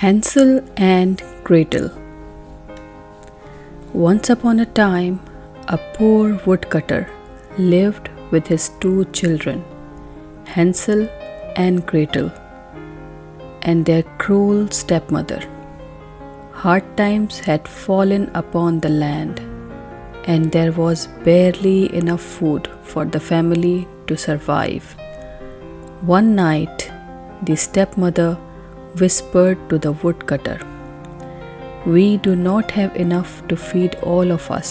Hansel and Gretel. Once upon a time, a poor woodcutter lived with his two children, Hansel and Gretel, and their cruel stepmother. Hard times had fallen upon the land, and there was barely enough food for the family to survive. One night, the stepmother whispered to the woodcutter, "We do not have enough to feed all of us.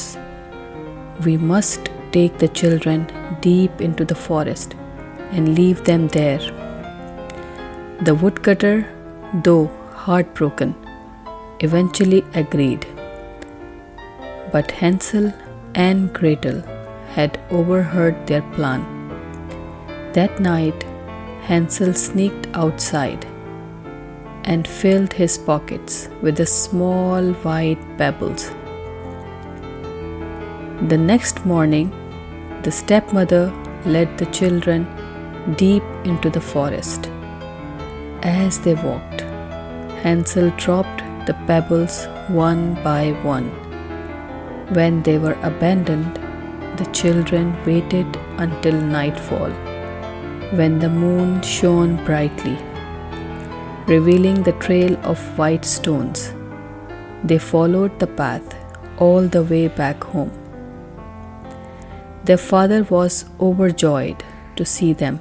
We must take the children deep into the forest and leave them there." The woodcutter, though heartbroken, eventually agreed. But Hansel and Gretel had overheard their plan. That night, Hansel sneaked outside and filled his pockets with the small white pebbles. The next morning, the stepmother led the children deep into the forest. As they walked, Hansel dropped the pebbles one by one. When they were abandoned, the children waited until nightfall, when the moon shone brightly, revealing the trail of white stones. They followed the path all the way back home. Their father was overjoyed to see them,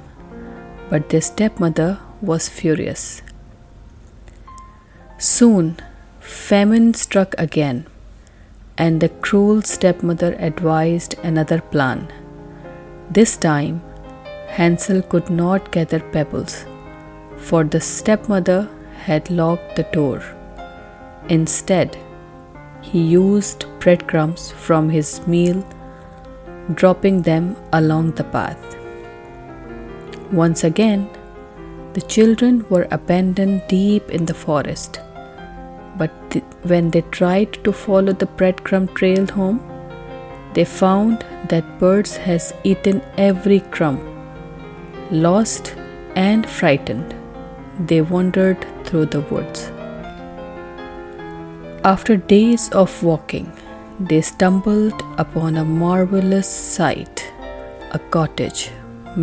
but their stepmother was furious. Soon, famine struck again, and the cruel stepmother advised another plan. This time, Hansel could not gather pebbles, for the stepmother had locked the door. Instead, he used breadcrumbs from his meal, dropping them along the path. Once again, the children were abandoned deep in the forest. But when they tried to follow the breadcrumb trail home, they found that birds had eaten every crumb. Lost and frightened, they wandered through the woods. After days of walking, they stumbled upon a marvelous sight, a cottage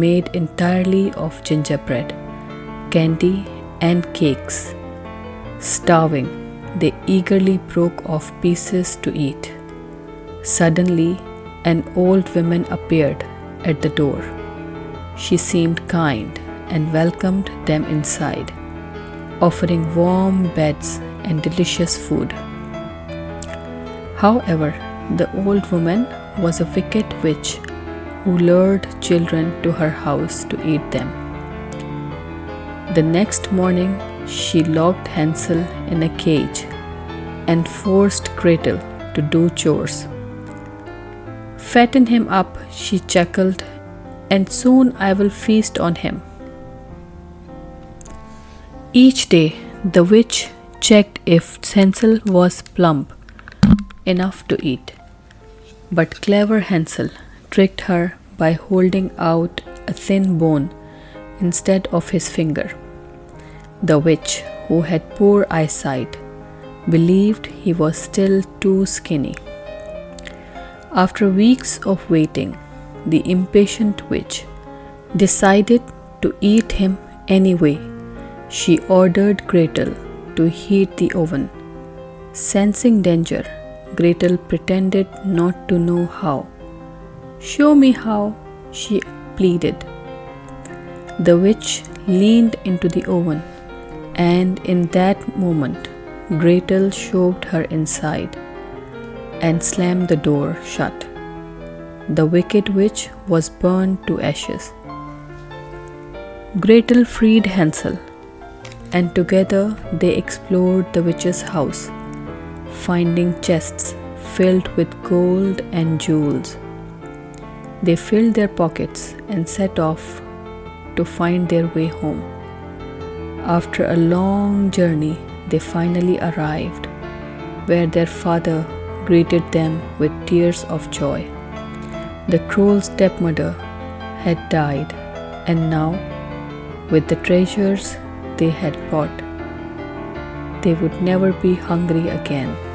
made entirely of gingerbread, candy, and cakes. Starving, they eagerly broke off pieces to eat. Suddenly, an old woman appeared at the door. She seemed kind and welcomed them inside, offering warm beds and delicious food. However, the old woman was a wicked witch who lured children to her house to eat them. The next morning, she locked Hansel in a cage and forced Gretel to do chores. "Fatten him up," she chuckled, "and soon I will feast on him." Each day, the witch checked if Hansel was plump enough to eat. But clever Hansel tricked her by holding out a thin bone instead of his finger. The witch, who had poor eyesight, believed he was still too skinny. After weeks of waiting, the impatient witch decided to eat him anyway. She ordered Gretel to heat the oven. Sensing danger, Gretel pretended not to know how. "Show me how," she pleaded. The witch leaned into the oven, and in that moment, Gretel shoved her inside and slammed the door shut. The wicked witch was burned to ashes. Gretel freed Hansel, and together they explored the witch's house, finding chests filled with gold and jewels. They filled their pockets and set off to find their way home. After a long journey, they finally arrived, where their father greeted them with tears of joy. The cruel stepmother had died, and now, with the treasures they had bought, they would never be hungry again.